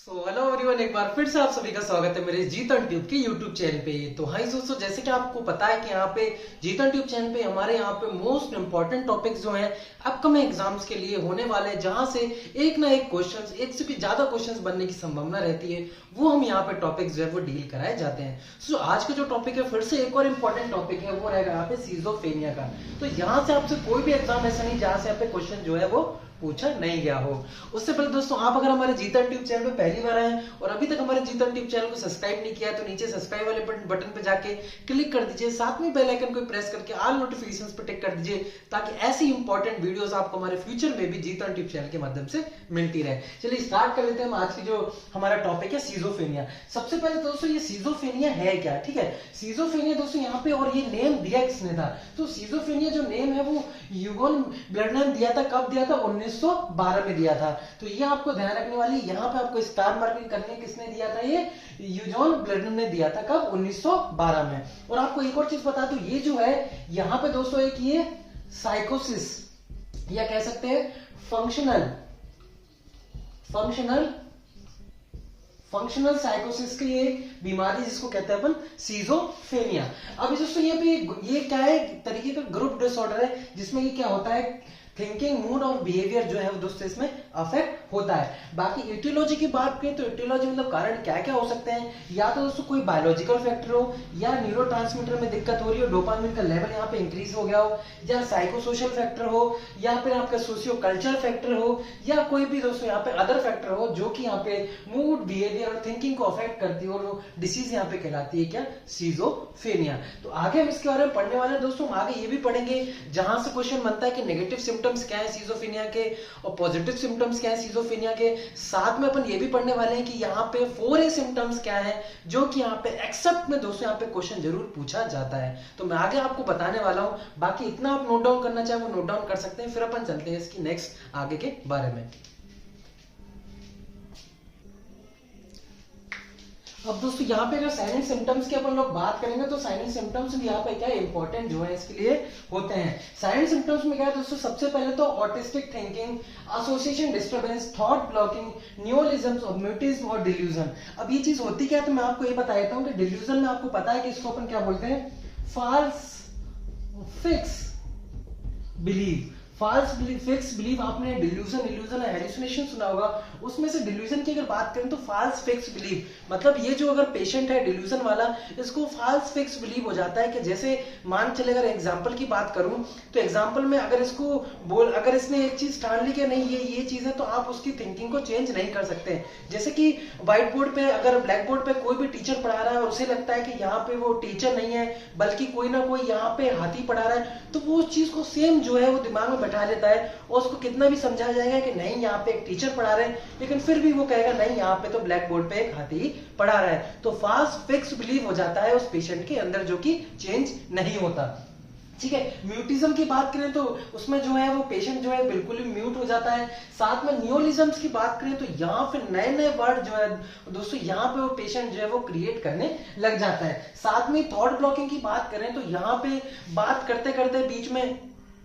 Hello everyone, एक बार फिर से आप सभी का स्वागत है मेरे जीतन ट्यूब के यूट्यूब चैनल पे। तो हाई दोस्तों, जैसे कि आपको पता है कि यहाँ पे जीतन ट्यूब चैनल पे हमारे यहाँ पे मोस्ट इंपॉर्टेंट टॉपिक्स जो हैं अपकमिंग एग्जाम्स के लिए होने वाले हैं, जहां से एक ना एक क्वेश्चंस, एक से भी ज्यादा क्वेश्चंस बनने की संभावना रहती है, वो हम यहाँ पे टॉपिक्स जो है वो डील कराए जाते हैं। सो आज का जो टॉपिक है, फिर से एक और इम्पोर्टेंट टॉपिक है, वो रहेगा यहाँ पे सीजोफ्रेनिया का। तो यहाँ से आपसे कोई भी एग्जाम ऐसा नहीं जहां से यहाँ पे क्वेश्चन जो है वो पूछा नहीं गया हो। उससे पहले दोस्तों, आप अगर हमारे जीतन ट्यूब चैनल पे पहली बार आए हैं और अभी तक हमारे जीतन ट्यूब चैनल को सब्सक्राइब नहीं किया है, तो नीचे सब्सक्राइब वाले बटन पे जाके क्लिक कर दीजिए, साथ में बेल आइकन को प्रेस करके ऑल नोटिफिकेशंस पे टिक कर दीजिए, ताकि ऐसी इंपॉर्टेंट वीडियोस आपको हमारे फ्यूचर में भी जीतन ट्यूब चैनल के माध्यम से मिलती रहे। चलिए स्टार्ट कर लेते हैं हम आज की जो हमारा टॉपिक है, सीजोफ्रेनिया। सबसे पहले दोस्तों, ये सीजोफ्रेनिया है क्या? ठीक है, सीजोफ्रेनिया दोस्तों यहाँ पे, और ये नेम दिया किसने था? तो सीजोफ्रेनिया जो नेम है वो यूगोन ब्लडमैन दिया था। कब दिया था? 1912 में दिया था। तो ये आपको ध्यान रखने वाली, यहाँ पे आपको स्टार मार्किंग करने किसने दिया था? ये यूजॉन ब्लडमैन ने दिया था। कब? 1912 में। और आपको एक और चीज बता दूं, ये जो है यहाँ पे दोस्तों एक ये साइकोसिस, या कह सकते हैं फंक्शनल साइकोसिस की ये बीमारी, जिसको कहते हैं अपन सीजोफ्रेनिया। अब दोस्तों ये क्या है? तरीके का ग्रुप डिसऑर्डर है, जिसमें ये क्या होता है, थिंकिंग, मूड और बिहेवियर जो है वो दोस्तों इसमें अफेक्ट होता है। बाकी इटियोलॉजी की बात करें तो इटियोलॉजी मतलब कारण क्या क्या हो सकते हैं? या तो दोस्तों कोई बायोलॉजिकल फैक्टर हो, या न्यूरोट्रांसमीटर में दिक्कत हो रही हो, डोपामिन का लेवल यहाँ पे इंक्रीज हो गया हो, या साइकोसोशल फैक्टर हो, या फिर आपका सोशियो कल्चर फैक्टर हो, या कोई भी दोस्तों यहाँ पे अदर फैक्टर हो जो कि यहाँ पे मूड, बिहेवियर और थिंकिंग को अफेक्ट करती हो, और डिसीज यहाँ पे कहलाती है क्या? सीजोफ्रेनिया। तो आगे हम इसके बारे में पढ़ने वाले हैं दोस्तों। हम आगे ये भी पढ़ेंगे जहां से क्वेश्चन बनता है कि नेगेटिव सिम्टम्स क्या है सीजोफ्रेनिया के, और पॉजिटिव सिम्टम्स क्या है सीजोफ्रेनिया के। साथ में अपन ये भी पढ़ने वाले हैं कि यहाँ पे 4A सिम्टम्स क्या है, जो कि यहाँ पे एक्सेप्ट में दोस्तों यहाँ पे क्वेश्चन जरूर पूछा जाता है। तो मैं आगे आपको बताने वाला हूं। बाकी इतना आप नोट डाउन करना चाहे वो नोट डाउन कर सकते हैं, फिर अपन चलते हैं इसकी नेक्स्ट आगे के बारे में। अब दोस्तों यहाँ पे अगर साइलेंट सिम्टम्स की अपन लोग बात करेंगे, तो साइलेंट सिम्टम्स भी यहाँ पे क्या इंपॉर्टेंट जो है इसके लिए होते हैं। साइलेंट सिम्टम्स में क्या है दोस्तों? सबसे पहले तो autistic thinking, association disturbance, thought blocking, neologism और म्यूटिज्म और डिल्यूजन। अब ये चीज होती क्या है, तो मैं आपको ये बता देता हूँ कि डिल्यूजन में आपको पता है कि इसको अपन क्या बोलते हैं? False fix believe. False fix believe, आपने डिल्यूजन, इल्यूजन, हेलुसिनेशन सुना होगा, उसमें से डिल्यूजन की अगर बात करें तो फॉल्स फिक्स बिलीव मतलब ये जो अगर पेशेंट है डिल्यूजन वाला, इसको फॉल्स फिक्स बिलीव हो जाता है कि जैसे मान चले, अगर एग्जांपल की बात करूं तो एग्जांपल में अगर अगर इसने एक चीज ठान ली कि नहीं ये चीज है, तो आप उसकी थिंकिंग को चेंज नहीं कर सकते। जैसे कि व्हाइट बोर्ड पे, अगर ब्लैक बोर्ड पे कोई भी टीचर पढ़ा रहा है और उसे लगता है कि यहाँ पे वो टीचर नहीं है बल्कि कोई ना कोई यहाँ पे हाथी पढ़ा रहा है, तो वो उस चीज को सेम जो है वो दिमाग में बैठा लेता है, और उसको कितना भी समझाया जाएगा कि नहीं यहाँ पे एक टीचर पढ़ा रहे हैं, लेकिन फिर भी वो कहेगा नहीं यहाँ पे तो ब्लैक बोर्ड पे एक हाथी पढ़ा रहा है। तो फॉल्स फिक्स बिलीव हो जाता है उस पेशेंट के अंदर, जो कि चेंज नहीं होता। ठीक है, म्यूटिज्म की बात करें तो उसमें जो है वो पेशेंट जो है बिल्कुल ही म्यूट हो जाता है। साथ में नियोलिज्म्स की बात करें तो यहाँ पे नए नए वर्ड जो है दोस्तों यहाँ पे वो पेशेंट जो है वो क्रिएट करने लग जाता है। साथ में थॉट ब्लॉकिंग की बात करें तो यहाँ पे बात करते करते बीच में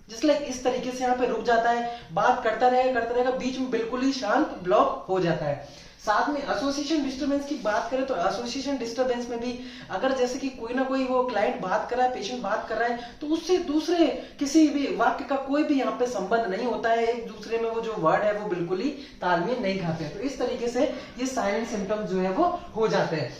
जिस लाइक इस तरीके से यहाँ पे रुक जाता है, बात करता रहेगा, बीच में बिल्कुल ही शांत ब्लॉक हो जाता है। साथ में एसोसिएशन डिस्टर्बेंस की बात करें तो एसोसिएशन डिस्टर्बेंस में भी अगर जैसे कि कोई ना कोई वो क्लाइंट बात कर रहा है, पेशेंट बात कर रहा है, तो उससे दूसरे किसी भी वाक्य का कोई भी यहाँ पे संबंध नहीं होता है, एक दूसरे में वो जो वर्ड है वो बिल्कुल ही तालमेल नहीं खाते हैं। तो इस तरीके से ये साइलेंट सिम्टम्स जो है वो हो जाते हैं।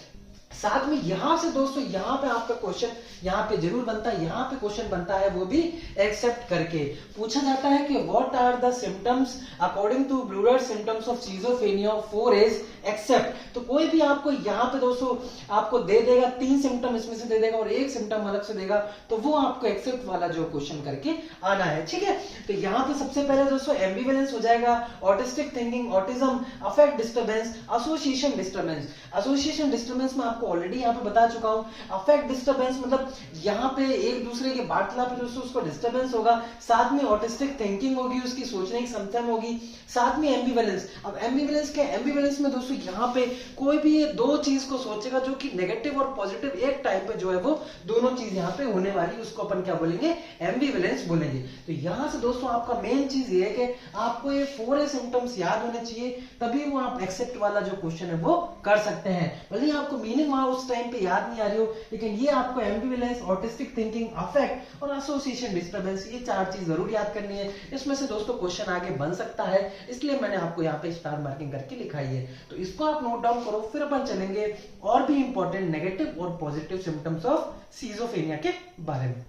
साथ में यहां से दोस्तों यहाँ पे आपका क्वेश्चन यहाँ पे जरूर बनता है, यहाँ पे क्वेश्चन बनता है वो भी एक्सेप्ट करके पूछा जाता है कि what are the symptoms according to Bleuler symptoms of schizophrenia 4A's except. तो कोई भी आपको यहाँ पे दोस्तों आपको दे देगा, 3 सिम्टम इसमें से दे देगा और 1 सिम्टम अलग से देगा, तो वो आपको एक्सेप्ट वाला जो क्वेश्चन करके आना है। ठीक है, तो यहाँ पे सबसे पहले दोस्तों एम्बिवेलेंस हो जाएगा, autistic thinking, autism, affect disturbance, association disturbance. Association disturbance में आपको ऑलरेडी यहाँ पे बता चुका हूँ। अफेक्ट डिस्टर्बेंस मतलब यहाँ पे एक दूसरे के वार्तालाप पे दोस्तों उसको डिस्टर्बेंस होगा, साथ में ऑटिस्टिक थिंकिंग होगी, उसकी सोचने की क्षमता में होगी, साथ में एम्बिवेलेंस। अब एम्बिवेलेंस क्या है? एम्बिवेलेंस में दोस्तों यहाँ पे कोई भी ये दो चीज को सोचेगा जो कि नेगेटिव और पॉजिटिव एक टाइम पे जो है वो दोनों चीज यहाँ पे होने वाली, उसको अपन क्या बोलेंगे? एम्बिवेलेंस बोलेंगे। तो यहाँ से दोस्तों आपका मेन चीज ये है कि आपको ये 4A सिम्टम्स याद होने चाहिए, तभी वो आप एक्सेप्ट वाला जो क्वेश्चन है वो कर सकते हैं। भले ही आपको मीनिंग वहां उस टाइम पे याद नहीं आ रही हो, लेकिन ये आपको एम्बिवेलेंस, ऑटिस्टिक थिंकिंग, अफेक्ट और एसोसिएशन डिस्टर्बेंस, ये 4 चीज जरूर याद करनी है। इसमें से दोस्तों क्वेश्चन आगे बन सकता है, इसलिए मैंने आपको यहाँ पे स्टार मार्किंग करके लिखाई है। तो इसको आप नोट डाउन करो, फिर अपन चलेंगे और भी इंपॉर्टेंट नेगेटिव और पॉजिटिव सिम्टम्स ऑफ सिजोफ्रेनिया के बारे में।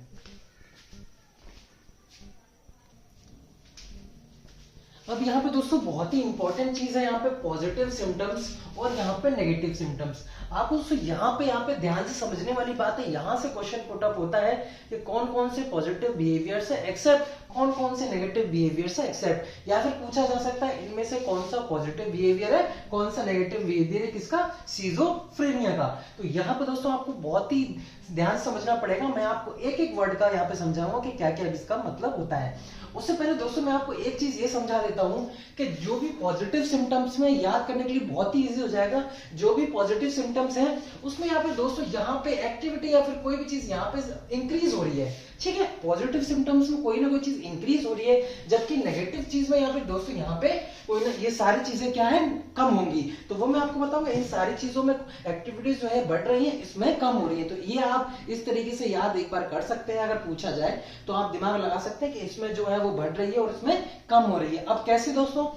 अब यहाँ पे दोस्तों बहुत ही इंपॉर्टेंट चीज है यहाँ पे पॉजिटिव सिम्टम्स और यहाँ पे नेगेटिव सिम्टम्स। आपको दोस्तों यहाँ पे ध्यान से समझने वाली बात है, यहाँ से क्वेश्चन पुट अप होता है कि कौन कौन से पॉजिटिव बिहेवियर्स है एक्सेप्ट, कौन कौन से नेगेटिव बिहेवियर्स है एक्सेप्ट, या फिर पूछा जा सकता है इनमें से कौन सा पॉजिटिव बिहेवियर है, कौन सा नेगेटिव बिहेवियर है किसका? सिजोफ्रेनिया का। तो यहाँ पे दोस्तों आपको बहुत ही ध्यान समझना पड़ेगा। मैं आपको एक एक वर्ड का यहाँ पे समझाऊंगा कि क्या क्या इसका मतलब होता है। उससे पहले दोस्तों मैं आपको एक चीज ये समझा देता हूं कि जो भी पॉजिटिव सिम्टम्स में याद करने के लिए बहुत ही इजी हो जाएगा। जो भी पॉजिटिव सिम्टम्स हैं उसमें यहाँ पे दोस्तों यहाँ पे एक्टिविटी या फिर कोई भी चीज यहाँ पे इंक्रीज हो रही है, ठीक है। पॉजिटिव सिम्टम्स में कोई ना कोई चीज इंक्रीज हो रही है, जबकि नेगेटिव चीज में यहाँ पे दोस्तों यहाँ पे कोई ना ये सारी चीजें क्या है? कम होंगी। तो वो मैं आपको बताऊंगा, इन सारी चीजों में एक्टिविटीज जो है बढ़ रही है, इसमें कम हो रही है। तो ये आप इस तरीके से याद एक बार कर सकते हैं। अगर पूछा जाए तो आप दिमाग लगा सकते हैं कि इसमें जो है वो बढ़ रही है और इसमें कम हो रही है। अब कैसे दोस्तों?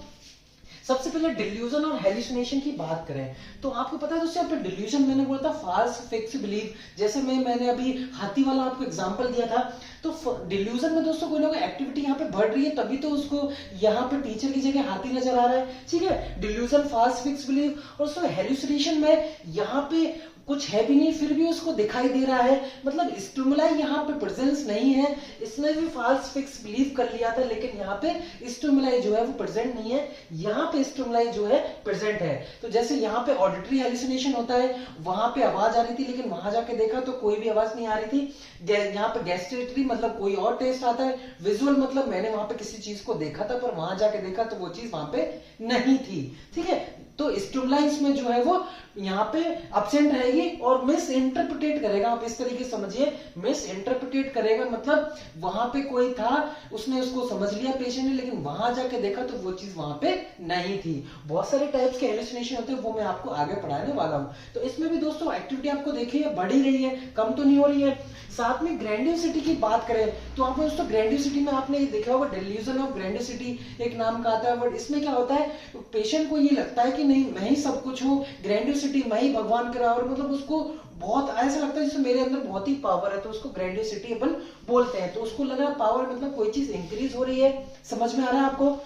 सबसे पहले डिल्यूजन और हेलुसिनेशन की बात करें तो आपको पता है दोस्तों, यहाँ पे डिल्यूजन मैंने बोला था फॉल्स फिक्स बिलीफ, जैसे मैंने अभी हाथी वाला आपको एग्जांपल दिया था। तो डिल्यूजन में दोस्तों कोई ना कोई एक्टिविटी यहाँ पे बढ़ रही है, तभी तो उसको यहाँ पे टीचर की जगह हाथी नजर आ रहा है, ठीक है। Delusion, false fix belief. और दोस्तों हेलुसिनेशन में यहाँ पे कुछ है भी नहीं फिर भी उसको दिखाई दे रहा है, मतलब स्टिमुलाई यहाँ पे प्रेजेंस नहीं है। इसने भी फॉल्स फिक्स बिलीव कर लिया था, लेकिन यहाँ पे स्टिमुलाई जो है वो प्रेजेंट नहीं है, यहाँ पे स्टिमुलाई जो है प्रेजेंट है। तो जैसे यहाँ पे ऑडिटरी हेलुसिनेशन होता है, वहां पे आवाज आ रही थी लेकिन वहां जाके देखा तो कोई भी आवाज नहीं आ रही थी। यहाँ पे गैस्ट्रेटरी मतलब कोई और टेस्ट आता है। विजुअल मतलब मैंने वहां पे किसी चीज को देखा था पर वहां जाके देखा तो वो चीज वहां पे नहीं थी, ठीक है। तो स्टिमुलाई इसमें जो है वो यहाँ पे अब्सेंट रहेगी और मिस इंटरप्रिटेट करेगा। आप इस तरीके से समझिए, मिस इंटरप्रिटेट करेगा मतलब वहां पे कोई था, उसने उसको समझ लिया पेशेंट ने, लेकिन वहां जाके देखा तो वो चीज वहां पे नहीं थी। बहुत सारे टाइप्स के हेलुसिनेशन होते हैं, वो मैं आपको आगे पढ़ाने वाला हूं। तो इसमें भी दोस्तों एक्टिविटी आपको देखिए बढ़ ही रही है, कम तो नहीं हो रही है। साथ में ग्रैंडियोसिटी की बात करें तो आपको दोस्तों ग्रैंडियोसिटी में आपने ये देखा होगा, डिल्यूजन ऑफ ग्रैंडियोसिटी एक नाम का आता है वर्ड। इसमें क्या होता है, पेशेंट को ये लगता है कि नहीं मैं ही सब कुछ हूँ, ग्रैंडियोसिटी मैं ही भगवान करा, और मतलब उसको बहुत ऐसा लगता है जैसे मेरे अंदर बहुत ही पावर है, तो उसको ग्रैंडियोसिटी अपन बोलते हैं। तो उसको लग रहा है पावर मतलब कोई चीज इंक्रीज हो रही है। समझ में आ रहा है आपको?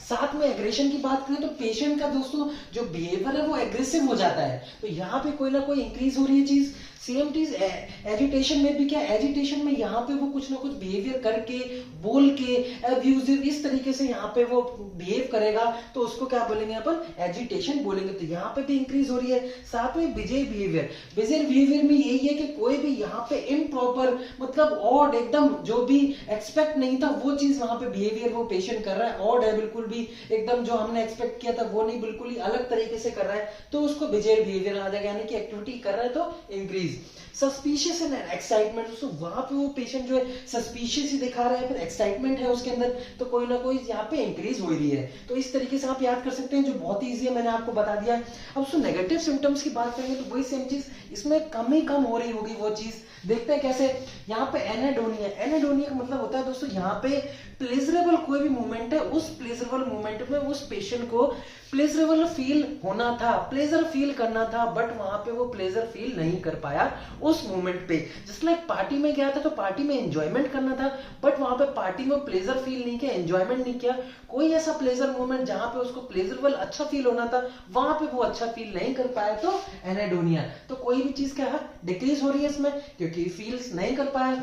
साथ में एग्रेशन की बात करें तो पेशेंट का दोस्तों जो बिहेवियर है वो एग्रेसिव हो जाता है, तो यहाँ पे कोई ना कोई इंक्रीज हो रही है चीज। सेम चीज एजिटेशन में भी क्या, एजिटेशन में यहाँ पे वो कुछ ना कुछ बिहेवियर करके, बोल के, अब्यूजिव इस तरीके से यहाँ पे वो बिहेव करेगा, तो उसको क्या बोलेंगे अपन? एजिटेशन बोलेंगे। तो यहाँ पे भी इंक्रीज हो रही है। साथ में बिजेर बिहेवियर, बिजेर बिहेवियर में यही है कि कोई भी यहाँ पे इम्प्रॉपर मतलब ऑड, एकदम जो भी एक्सपेक्ट नहीं था वो चीज वहां पे बिहेवियर वो पेशेंट कर रहा है, ऑड है बिल्कुल भी, एकदम जो हमने एक्सपेक्ट किया था वो नहीं, बिल्कुल ही अलग तरीके से कर रहा है, तो उसको बिजेर बिहेवियर आ जाएगा, यानी कि एक्टिविटी कर रहा है तो इंक्रीज। सस्पिशियस एंड एक्साइटमेंट, तो वहां पे वो पेशेंट जो है सस्पिशियस ही दिखा रहा है, फिर एक्साइटमेंट है उसके अंदर, तो कोई ना कोई यहाँ पे इंक्रीज हो रही है। तो इस तरीके से आप याद कर सकते हैं, जो बहुत ही इजी है, मैंने आपको बता दिया है। अब उसको नेगेटिव सिम्टम्स की बात करेंगे तो वही सेम चीज, इसमें कम ही कम हो रही होगी वो चीज। देखते हैं कैसे। यहाँ पे एनेडोनिया, एनेडोनिया का मतलब होता है दोस्तों यहाँ पे प्लेजरेबल कोई भी मूवमेंट है, उस प्लेजरेबल मूवमेंट में उस पेशेंट को प्लेजरेबल फील होना था, प्लेजर फील करना था, बट वहां पे वो प्लेजर फील नहीं कर पाया उस मोमेंट पे। जिस लाइक पार्टी में गया था तो पार्टी में एंजॉयमेंट करना था, बट वहां पे पार्टी में प्लेजर फील नहीं किया, एंजॉयमेंट नहीं किया, कोई ऐसा प्लेजर मोमेंट जहां पे उसको प्लेजरेबल अच्छा फील होना था वहां पे वो अच्छा फील नहीं कर पाया, तो एनेडोनिया। तो कोई भी चीज क्या है, डिक्रीज हो रही है इसमें क्योंकि फील्स नहीं कर पाया।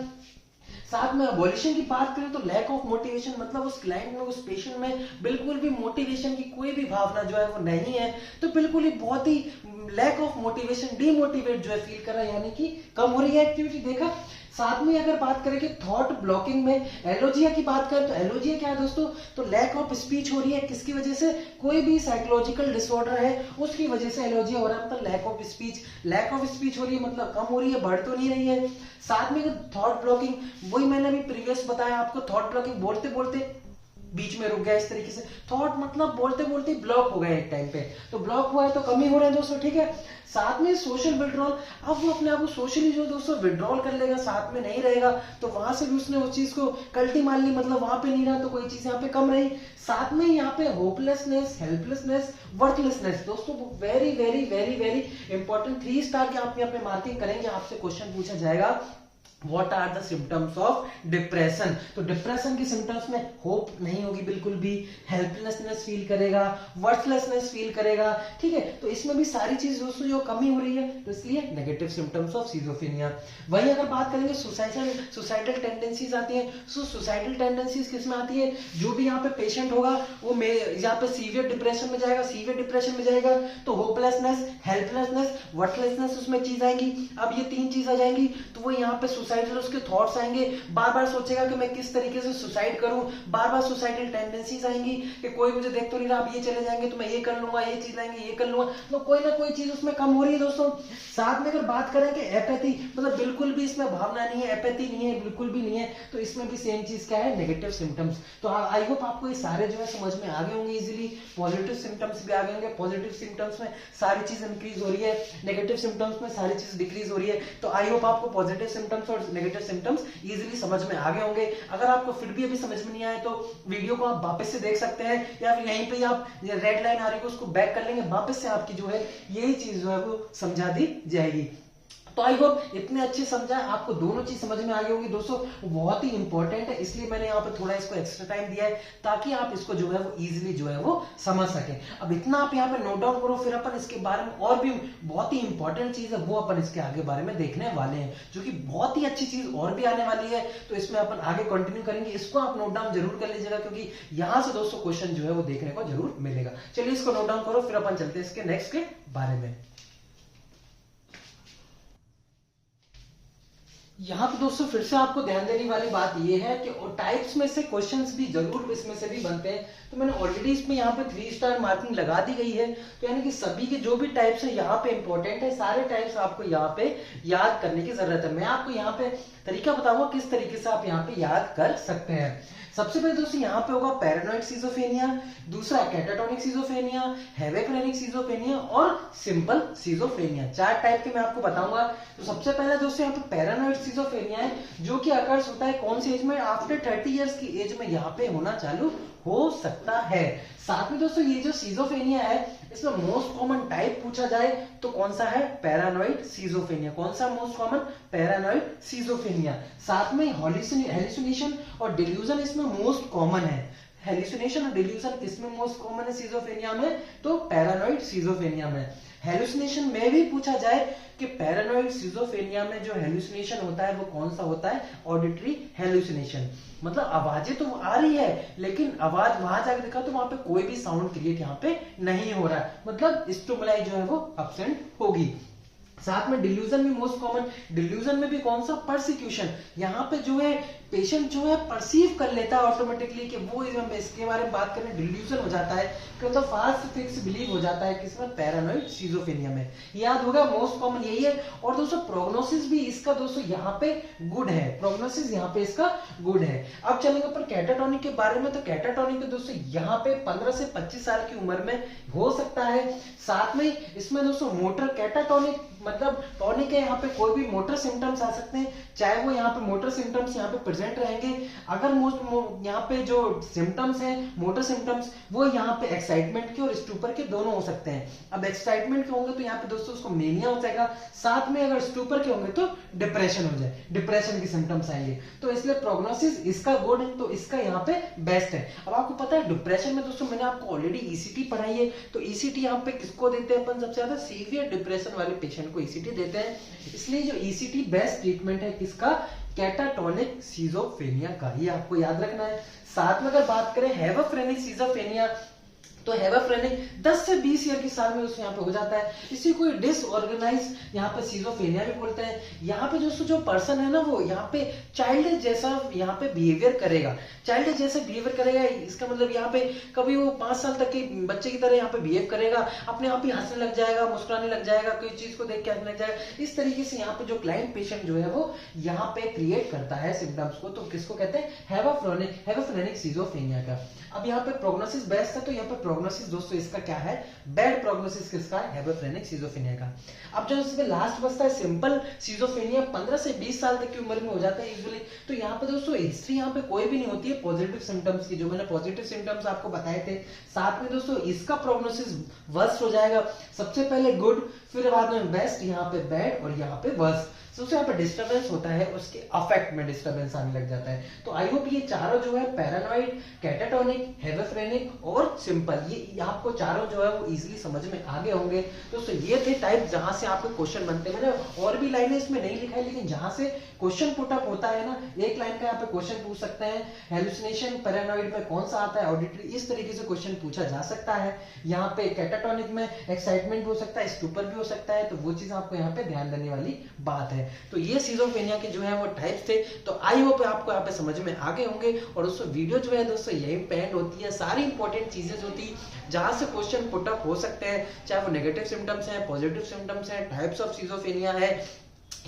साथ में अबॉलिशन की बात करें तो लैक ऑफ मोटिवेशन, मतलब उस क्लाइंट में, उस पेशेंट में बिल्कुल भी मोटिवेशन की कोई भी भावना जो है वो नहीं है, तो बिल्कुल ही बहुत ही लैक ऑफ मोटिवेशन, डीमोटिवेट जो है फील कर रहा है, यानी कि कम हो रही है एक्टिविटी। देखा। साथ में अगर बात करें कि थॉट ब्लॉकिंग में एलोजिया की बात करें तो एलोजिया क्या है दोस्तों, तो लैक ऑफ स्पीच हो रही है। किसकी वजह से, कोई भी साइकोलॉजिकल डिसऑर्डर है उसकी वजह से एलोजिया हो रहा है, मतलब lack of speech. Lack of speech हो रही है मतलब कम हो रही है, बढ़ तो नहीं रही है। साथ में थॉट ब्लॉकिंग, वही मैंने अभी प्रीवियस बताया आपको, थॉट ब्लॉकिंग बोलते बोलते बीच में रुक गया, इस तरीके से थॉट मतलब बोलते बोलते ब्लॉक हो गया एक टाइम पे, तो ब्लॉक हुआ है तो कमी हो रहा है दोस्तों, ठीक है। साथ में सोशल विड्रॉल, अब वो अपने आप को सोशली जो दोस्तों विड्रॉल कर लेगा, साथ में नहीं रहेगा, तो वहां से भी उसने उस चीज को कल्टी मान ली, मतलब वहां पे नहीं रहा तो कोई चीज यहाँ पे कम रही। साथ में यहाँ पे होपलेसनेस, हेल्पलेसनेस, वर्थलेसनेस, दोस्तों very very very very important 3 star के आप यहाँ पे मार्किंग करेंगे, आपसे क्वेश्चन पूछा जाएगा What are the symptoms of depression? तो डिप्रेशन के सिम्टम्स में होप नहीं होगी बिल्कुल भी, हेल्पलेसनेस फील करेगा, वर्थलेसनेस फील करेगा, ठीक है। तो इसमें भी सारी चीज दोस्तों जो कमी हो रही है, तो इसलिए नेगेटिव सिम्टम्स ऑफ सिजोफ्रेनिया। वहीं अगर बात करेंगे सुसाइडल टेंडेंसीज आती है, सो सुसाइडल टेंडेंसीज किसमें आती है, जो भी यहाँ पे पेशेंट होगा वो यहाँ पे सीवियर डिप्रेशन में जाएगा, सीवियर डिप्रेशन में जाएगा तो होपलेसनेस, हेल्पलेसनेस, वर्थलेसनेस उसमें चीज आएंगी। अब ये 3 चीज आ जाएंगी तो वो यहाँ पे सुसाइडल उसके थॉट्स आएंगे, बार बार सोचेगा कि मैं किस तरीके से सुसाइड करूं, बार बार सुसाइडल टेंडेंसीज आएंगी कि कोई मुझे देख तो नहीं रहा, अब ये चले जाएंगे तो मैं ये कर लूंगा, ये चीज लाएंगे ये कर लूंगा, तो कोई ना कोई चीज उसमें कम हो रही है दोस्तों। साथ में अगर बात करें कि एपैथी, मतलब बिल्कुल भी इसमें भावना नहीं है, एपैथी नहीं है, बिल्कुल भी नहीं है, तो इसमें भी सेम चीज क्या है, नेगेटिव सिम्टम्स। तो आई होप आपको ये सारे जो है समझ में आ गए होंगे इजीली। पॉजिटिव सिम्टम्स भी आ गए होंगे, पॉजिटिव सिम्टम्स में सारी चीज इंक्रीज हो रही है, नेगेटिव सिम्टम्स में सारी चीज डिक्रीज हो रही है। तो आई होप आपको पॉजिटिव सिम्टम्स और नेगेटिव सिम्टम्स इजीली समझ में आ गए होंगे। अगर आपको फिर भी अभी समझ में नहीं आए तो वीडियो को आप वापस से देख सकते हैं, या फिर यहीं पे आप रेड लाइन आ रही है उसको बैक कर लेंगे, वापस से आपकी जो है यही चीज जो है वो समझा दी जाएगी। तो आई होप इतने अच्छे समझा, आपको दोनों चीज समझ में आ गई होगी दोस्तों, बहुत ही इंपॉर्टेंट है, इसलिए मैंने यहाँ पे थोड़ा इसको एक्स्ट्रा टाइम दिया है ताकि आप इसको जो है वो इजीली जो है वो समझ सके। अब इतना आप यहाँ पे नोट डाउन करो, फिर अपन इसके बारे में और भी बहुत ही इंपॉर्टेंट चीज है वो अपन इसके आगे बारे में देखने वाले हैं, जो कि बहुत ही अच्छी चीज और भी आने वाली है, तो इसमें अपन आगे कंटिन्यू करेंगे। इसको आप नोट डाउन जरूर कर लीजिएगा, क्योंकि यहाँ से दोस्तों क्वेश्चन जो है वो देखने को जरूर मिलेगा। चलिए इसको नोट डाउन करो, फिर अपन चलते हैं इसके नेक्स्ट के बारे में। यहाँ पे दोस्तों फिर से आपको ध्यान देने वाली बात यह है कि टाइप्स में से क्वेश्चंस भी जरूर इसमें से भी बनते हैं, तो मैंने ऑलरेडी इसमें यहाँ पे 3 स्टार मार्किंग लगा दी गई है, तो यानी कि सभी के जो भी टाइप्स है यहाँ पे इंपॉर्टेंट है, सारे टाइप्स आपको यहाँ पे याद करने की जरूरत है। मैं आपको यहाँ पे तरीका बताऊंगा किस तरीके से आप यहाँ पे याद कर सकते हैं। सबसे पहले दोस्तों यहाँ पे होगा पैरानोइड सिजोफ्रेनिया, दूसरा कैटाटोनिक सिजोफ्रेनिया, हेवेक्रेनिक सिजोफ्रेनिया और सिंपल सिजोफ्रेनिया। 4 टाइप के मैं आपको बताऊंगा। तो सबसे पहले दोस्तों यहाँ पे पैरानोइड सिजोफ्रेनिया है, जो कि अकर्स होता है कौन सी एज में, आफ्टर 30 इयर्स की एज में यहाँ पे होना चालू हो सकता है। साथ में दोस्तों ये जो सिजोफ्रेनिया है, इसमें मोस्ट कॉमन टाइप पूछा जाए तो कौन सा है, पैरानोइड सिजोफ्रेनिया। कौन सा मोस्ट कॉमन, पैरानोइड सिजोफ्रेनिया। साथ में हेलुसिनेशन और डिल्यूजन इसमें मोस्ट कॉमन है। हेलुसिनेशन और डिल्यूजन किसमें मोस्ट कॉमन है सिजोफ्रेनिया में, तो पैरानोइड सिजोफ्रेनिया में। हेलुसिनेशन में भी पूछा जाए कि पैरानोइड सिजोफ्रेनिया में जो हेलुसिनेशन होता है वो कौन सा होता है, ऑडिटरी हेलुसिनेशन, मतलब आवाजें तो आ रही है लेकिन आवाज वहां जाकर देखा तो वहां पे कोई भी साउंड क्रिएट यहाँ पे नहीं हो रहा है, मतलब स्टिमुलाई जो है वो एब्सेंट होगी। साथ में डिल्यूजन भी मोस्ट कॉमन, डिल्यूजन में भी कौन सा, परसिक्यूशन, यहाँ पे जो है पेशेंट जो है परसीव कर लेता है ऑटोमेटिकली कि वो इसके बारे में बात करें डिल्यूजन हो जाता है, मतलब फास्ट फिक्स बिलीव हो जाता है किसमें, पैरानोइड सिजोफ्रेनिया में। याद होगा मोस्ट कॉमन यही है। और दोस्तों प्रोग्नोसिस भी इसका दोस्तों यहाँ पे गुड है, प्रोग्नोसिस यहाँ पे इसका गुड है। अब चलेंगे पर कैटाटोनिक के बारे में, तो कैटाटोनिक दोस्तों यहाँ पे 15 से 25 साल की उम्र में हो सकता है। साथ में इसमें दोस्तों मोटर कैटाटोनिक मतलब टॉनिक है, यहाँ पे कोई भी मोटर सिम्टम्स आ सकते हैं, चाहे वो यहाँ पे मोटर सिम्टम्स यहाँ पे प्रेजेंट रहेंगे। अगर यहाँ पे जो सिम्टम्स हैं मोटर सिम्टम्स, वो यहाँ पे एक्साइटमेंट के और स्टूपर के दोनों हो सकते हैं। अब एक्साइटमेंट के होंगे तो यहाँ पे दोस्तों उसको मेनिया हो जाएगा, साथ में अगर स्टूपर के होंगे तो डिप्रेशन हो जाए, डिप्रेशन के सिम्टम्स आएंगे। तो इसलिए प्रोग्नोसिस इसका गुड है, तो इसका यहाँ पे बेस्ट है। अब आपको पता है डिप्रेशन में दोस्तों मैंने आपको ऑलरेडी ईसीटी पढ़ाई है, तो ईसीटी यहाँ पे किसको देते हैं अपन, सबसे ज्यादा सीवियर डिप्रेशन वाले पेशेंट को ईसीटी देते हैं। इसलिए जो ईसीटी बेस्ट ट्रीटमेंट है किसका, कैटाटोनिक सिजोफ्रेनिया का, ये आपको याद रखना है। साथ में अगर बात करें हेवेफ्रेनिक सिजोफ्रेनिया, तो हेवाफ्रेनिक 10 से 20 ईयर की साल में उसको यहाँ पे हो जाता है। इसी को डिसऑर्गेनाइज यहाँ पे सिजोफ्रेनिया भी बोलते हैं। यहाँ पे दोस्तों जो पर्सन है ना वो यहाँ पे चाइल्ड जैसा यहाँ पे बिहेवियर करेगा, चाइल्ड जैसा बिहेवियर करेगा। इसका मतलब यहाँ पे कभी वो 5 साल तक के बच्चे की तरह यहाँ पे बिहेव करेगा, अपने आप ही हंसने लग जाएगा, मुस्कुराने लग जाएगा, कोई चीज को देख के हंसने लग जाएगा। इस तरीके से यहाँ पे जो क्लाइंट पेशेंट जो है वो यहाँ पे क्रिएट करता है सिम्टम्स को। तो किसको कहते हैं? हेवाफ्रेनिक सिजोफ्रेनिया का। अब यहाँ पे प्रोग्नोसिस बेस्ट है, तो यहाँ पे प्रोग्नोसिस दोस्तों इसका क्या है? बैड प्रोग्नोसिस किसका है? हेवाफ्रेनिक सिजोफ्रेनिया का। अब जो इसमें लास्ट बचता है सिंपल सिजोफ्रेनिया, 15 से 20 साल तक की उम्र में हो जाता है यूजुअली। तो यहाँ पे दोस्तों हिस्ट्री यहाँ पे कोई भी नहीं होती है पॉजिटिव सिम्टम्स की, जो मैंने पॉजिटिव सिम्टम्स आपको बताए थे। साथ में दोस्तों इसका प्रोग्नोसिस वर्स्ट हो जाएगा, सबसे पहले गुड, फिर बाद में बेस्ट, यहाँ पे बैड और यहाँ पे वर्स्ट। सबसे यहाँ पे डिस्टर्बेंस होता है, उसके अफेक्ट में डिस्टर्बेंस आने लग जाता है। तो आई होप ये चारों जो है पैरानॉइड, कैटाटोनिक, हेवाफ्रेनिक और सिंपल, ये आपको चारों जो है वो इजीली समझ में आ गए होंगे। दोस्तों ये थे टाइप जहां से आपके क्वेश्चन बनते हैं। मैंने और भी लाइनें इसमें नहीं लिखा है, लेकिन जहां से क्वेश्चन पुट अप होता है ना, एक लाइन का यहाँ पे क्वेश्चन पूछ सकते हैं। हेलुसिनेशन पैरानॉइड में कौन सा आता है? ऑडिटरी। इस तरीके से क्वेश्चन पूछा जा सकता है। यहाँ पे कैटाटोनिक में एक्साइटमेंट भी हो सकता है, स्टूपर भी हो सकता है। तो वो चीज आपको यहाँ पे ध्यान देने वाली बात है। तो ये सिजोफ्रेनिया के जो है वो टाइप्स थे। तो आई होप आपको यहाँ पे समझ में आ गए होंगे। और दोस्तों वीडियो जो है दोस्तों यही पे एंड होती है। सारी इंपॉर्टेंट चीजें जो थी जहां से क्वेश्चन पुट अप हो सकते हैं, चाहे वो नेगेटिव सिम्टम्स हैं, पॉजिटिव सिम्टम्स हैं, टाइप्स ऑफ सिजोफ्रेनिया है,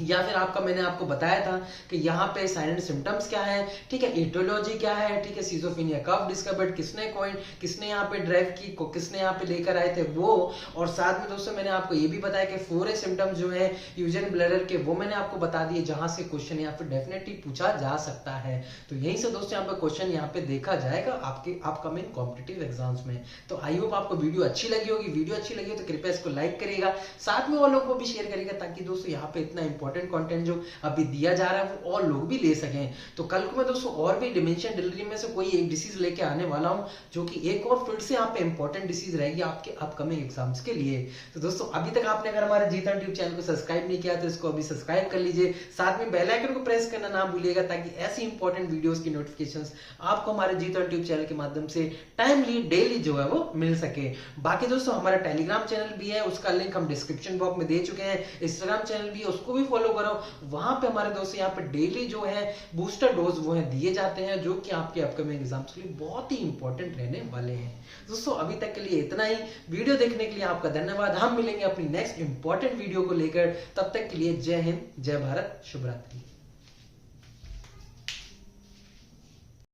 या फिर आपका मैंने आपको बताया था कि यहाँ पे साइलेंट सिम्टम्स क्या है, ठीक है, एटियोलॉजी क्या है, ठीक है, सिजोफ्रेनिया कब डिस्कवर्ड, किसने कॉइन, किसने यहाँ पे ड्राइव की, किसने यहाँ पे लेकर आए थे वो। और साथ में दोस्तों मैंने आपको ये भी बताया कि 4 सिम्टम्स जो है यूजन ब्लडर के, वो मैंने आपको बता दिए जहां से क्वेश्चन यहाँ पे डेफिनेटली पूछा जा सकता है। तो यहीं से दोस्तों यहाँ पे क्वेश्चन यहाँ पे देखा जाएगा आपके अपकमिंग कॉम्पिटिटिव एग्जाम्स में। तो आई होप आपको वीडियो अच्छी लगी होगी। वीडियो अच्छी लगी तो कृपया इसको लाइक करिएगा, साथ में और लोगों को भी शेयर करिएगा, ताकि दोस्तों यहाँ पे इतना इंपॉर्टेंट कंटेंट जो अभी दिया जा रहा है वो और लोग भी ले सकें। तो कल को मैं दोस्तों और भी डिमेंशिया डिलीवरी में से कोई एक डिसीज लेके आने वाला हूं, जो कि एक और फिर से यहाँ पे इंपॉर्टेंट डिसीज रहेगी आपके अपकमिंग एग्जाम्स के लिए। तो दोस्तों अभी तक आपने अगर हमारे जीतन ट्यूब चैनल को सब्सक्राइब नहीं किया तो इसको अभी सब्सक्राइब कर लीजिए, साथ में बेल आइकन को प्रेस करना ना भूलिएगा, ताकि ऐसी इंपॉर्टेंट वीडियोस की नोटिफिकेशंस आपको हमारे जीतन ट्यूब चैनल के माध्यम से टाइमली डेली जो है वो मिल सके। बाकी दोस्तों हमारा टेलीग्राम चैनल भी है, उसका लिंक हम डिस्क्रिप्शन बॉक्स में दे चुके हैं। इंस्टाग्राम चैनल भी है, उसको भी फॉलो करो। वहां पे हमारे दोस्त यहाँ पे डेली जो है बूस्टर डोज वो है दिए जाते हैं, जो कि आपके अपकमिंग एग्जाम्स के लिए बहुत ही इंपॉर्टेंट रहने वाले हैं। दोस्तों अभी तक के लिए इतना ही। वीडियो देखने के लिए आपका धन्यवाद। हम मिलेंगे अपनी नेक्स्ट इंपॉर्टेंट वीडियो को लेकर। तब तक के लिए जय हिंद, जय भारत, शुभ रात्रि।